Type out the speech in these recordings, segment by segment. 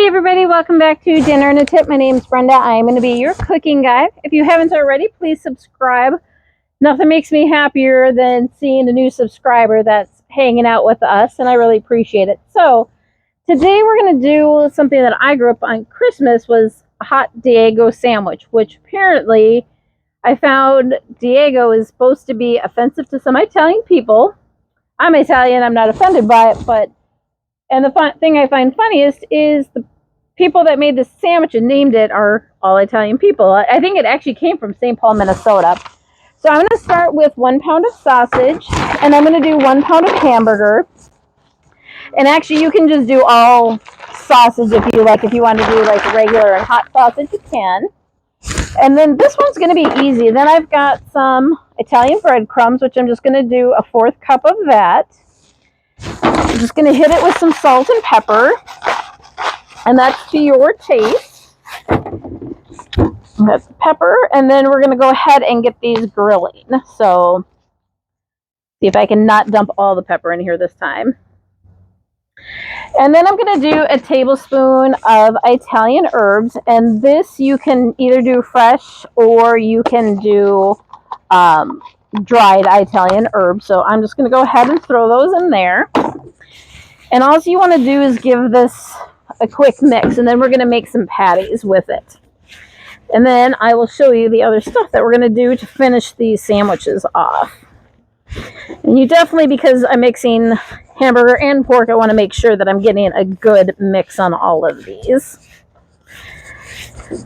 everybody, welcome back to Dinner and a Tip. My name's Brenda. I'm going to be your cooking guide. If you haven't already, please subscribe. Nothing makes me happier than seeing a new subscriber that's hanging out with us, and I really appreciate it. So today we're going to do something that I grew up on Christmas, was a hot Diego sandwich, which apparently I found Diego is supposed to be offensive to some Italian people. I'm Italian, I'm not offended by it, and the thing I find funniest is the people that made this sandwich and named it are all Italian people. I think it actually came from St. Paul, Minnesota. So I'm going to start with 1 pound of sausage, and I'm going to do 1 pound of hamburger. And actually, you can just do all sausage if you like. If you want to do like regular and hot sausage, you can. And then this one's going to be easy. Then I've got some Italian breadcrumbs, which I'm just going to do a 1/4 cup of that. I'm just going to hit it with some salt and pepper, and that's to your taste. That's pepper, and then we're going to go ahead and get these grilling. So, see if I can not dump all the pepper in here this time. And then I'm going to do a tablespoon of Italian herbs, and this you can either do fresh or you can do dried Italian herbs. So I'm just going to go ahead and throw those in there. And all you want to do is give this a quick mix, and then we're going to make some patties with it. And then I will show you the other stuff that we're going to do to finish these sandwiches off. And you definitely, because I'm mixing hamburger and pork, I want to make sure that I'm getting a good mix on all of these.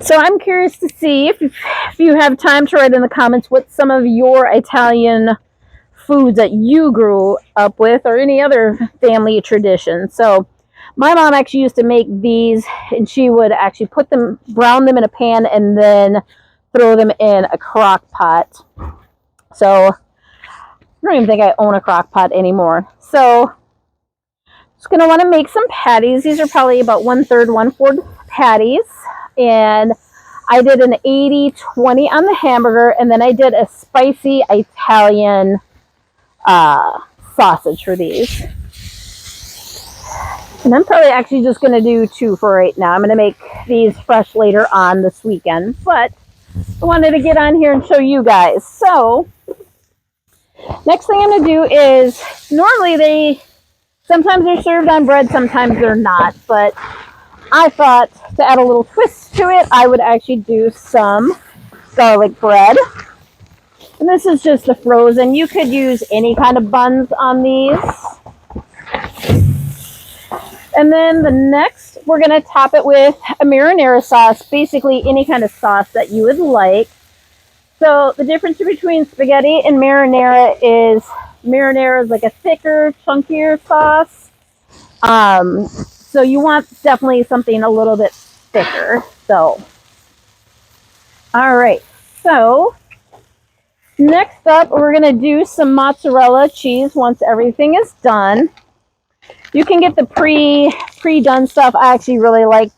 So I'm curious to see if you have time to write in the comments what some of your Italian foods that you grew up with, or any other family tradition. So my mom actually used to make these, and she would actually brown them in a pan and then throw them in a crock pot. So I don't even think I own a crock pot anymore. So just going to want to make some patties. These are probably about 1/3, 1/4 patties. And I did an 80-20 on the hamburger, and then I did a spicy Italian sausage for these. And I'm probably actually just going to do 2 for right now. I'm going to make these fresh later on this weekend, but I wanted to get on here and show you guys. So next thing I'm going to do is, normally sometimes they're served on bread, sometimes they're not, but I thought to add a little twist to it, I would actually do some garlic bread. And this is just the frozen. You could use any kind of buns on these. And then the next, we're going to top it with a marinara sauce, basically any kind of sauce that you would like. So the difference between spaghetti and marinara is like a thicker, chunkier sauce. So you want definitely something a little bit thicker. So, all right. So next up, we're going to do some mozzarella cheese once everything is done. You can get the pre-done stuff. I actually really like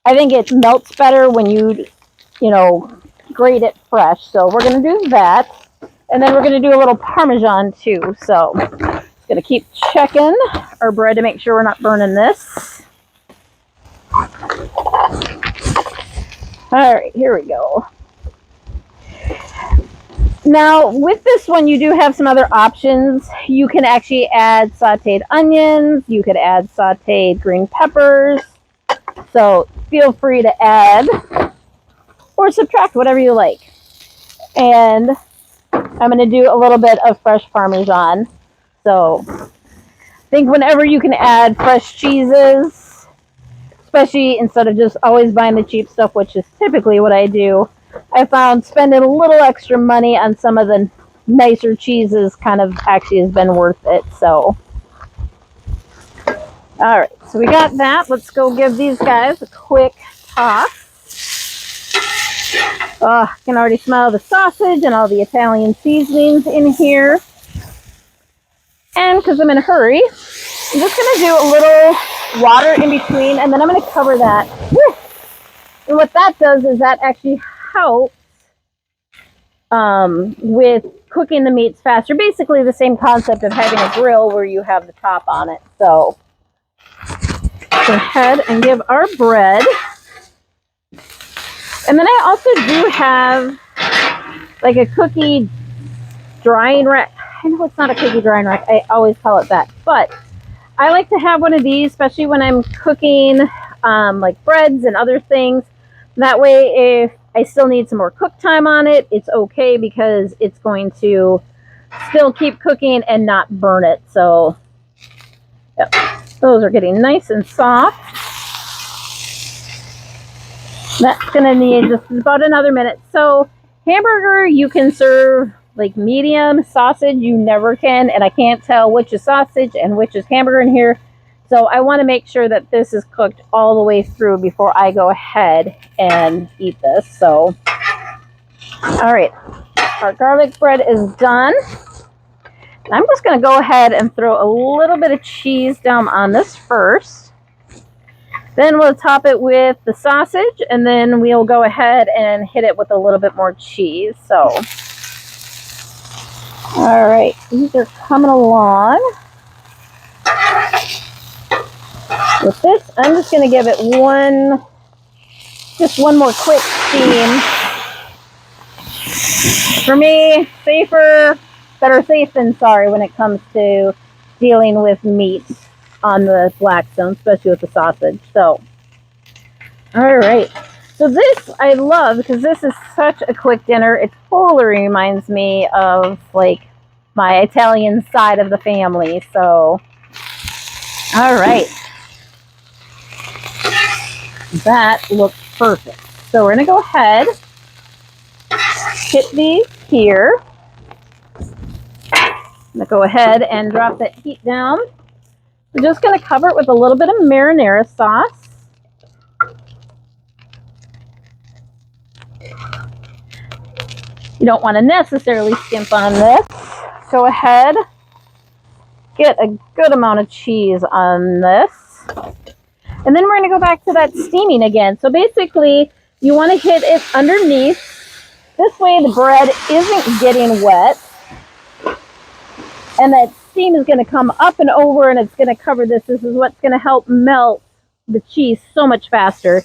I think it melts better when you grate it fresh. So we're going to do that. And then we're going to do a little Parmesan too. So just going to keep checking our bread to make sure we're not burning this. All right, here we go. Now, with this one, you do have some other options. You can actually add sauteed onions. You could add sauteed green peppers. So feel free to add or subtract whatever you like. And I'm going to do a little bit of fresh Parmesan. So I think whenever you can add fresh cheeses, especially instead of just always buying the cheap stuff, which is typically what I do, I found spending a little extra money on some of the nicer cheeses kind of actually has been worth it. So, all right, so we got that. Let's go give these guys a quick toss. Oh, I can already smell the sausage and all the Italian seasonings in here. And because I'm in a hurry, I'm just going to do a little water in between, and then I'm going to cover that. And what that does is that actually helps with cooking the meats faster. Basically the same concept of having a grill where you have the top on it. So go ahead and give our bread. And then I also do have like a cookie drying rack. I know it's not a cookie drying rack. I always call it that. But I like to have one of these, especially when I'm cooking like breads and other things. That way, if I still need some more cook time on it, it's okay because it's going to still keep cooking and not burn it. So, yep. Those are getting nice and soft. That's going to need just about another minute. So, hamburger, you can serve like medium. Sausage, you never can. And I can't tell which is sausage and which is hamburger in here. So I want to make sure that this is cooked all the way through before I go ahead and eat this. So, all right. Our garlic bread is done. I'm just going to go ahead and throw a little bit of cheese down on this first. Then we'll top it with the sausage, and then we'll go ahead and hit it with a little bit more cheese. So, all right, these are coming along. With this, I'm just going to give it just one more quick steam. For me, safer, better safe than sorry when it comes to dealing with meat on the Blackstone, especially with the sausage. So, all right. So this I love because this is such a quick dinner. It totally reminds me of like my Italian side of the family. So, all right. That looks perfect. So we're going to go ahead, hit these here. I'm going to go ahead and drop that heat down. We're just going to cover it with a little bit of marinara sauce. You don't want to necessarily skimp on this. Go ahead, get a good amount of cheese on this. And then we're going to go back to that steaming again. So basically, you want to hit it underneath. This way the bread isn't getting wet. And that steam is going to come up and over and it's going to cover this. This is what's going to help melt the cheese so much faster.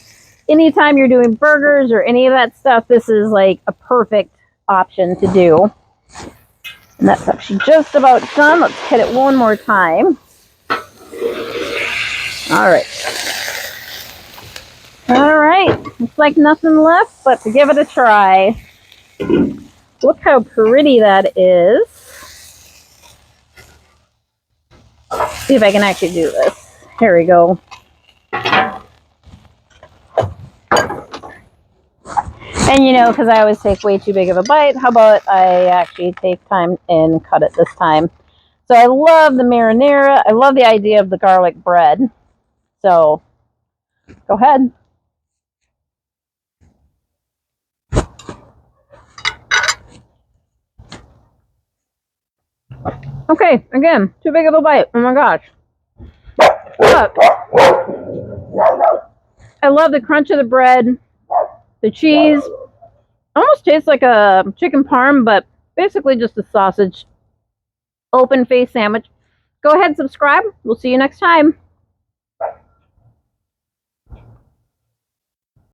Anytime you're doing burgers or any of that stuff, this is like a perfect option to do. And that's actually just about done. Let's hit it one more time. All right. All right. Looks like nothing left but to give it a try. Look how pretty that is. See if I can actually do this. Here we go. And you know, because I always take way too big of a bite, how about I actually take time and cut it this time? So I love the marinara. I love the idea of the garlic bread. So go ahead. Okay, again, too big of a bite. Oh my gosh. But I love the crunch of the bread. The cheese almost tastes like a chicken parm, but basically just a sausage open face sandwich. Go ahead and subscribe. We'll see you next time.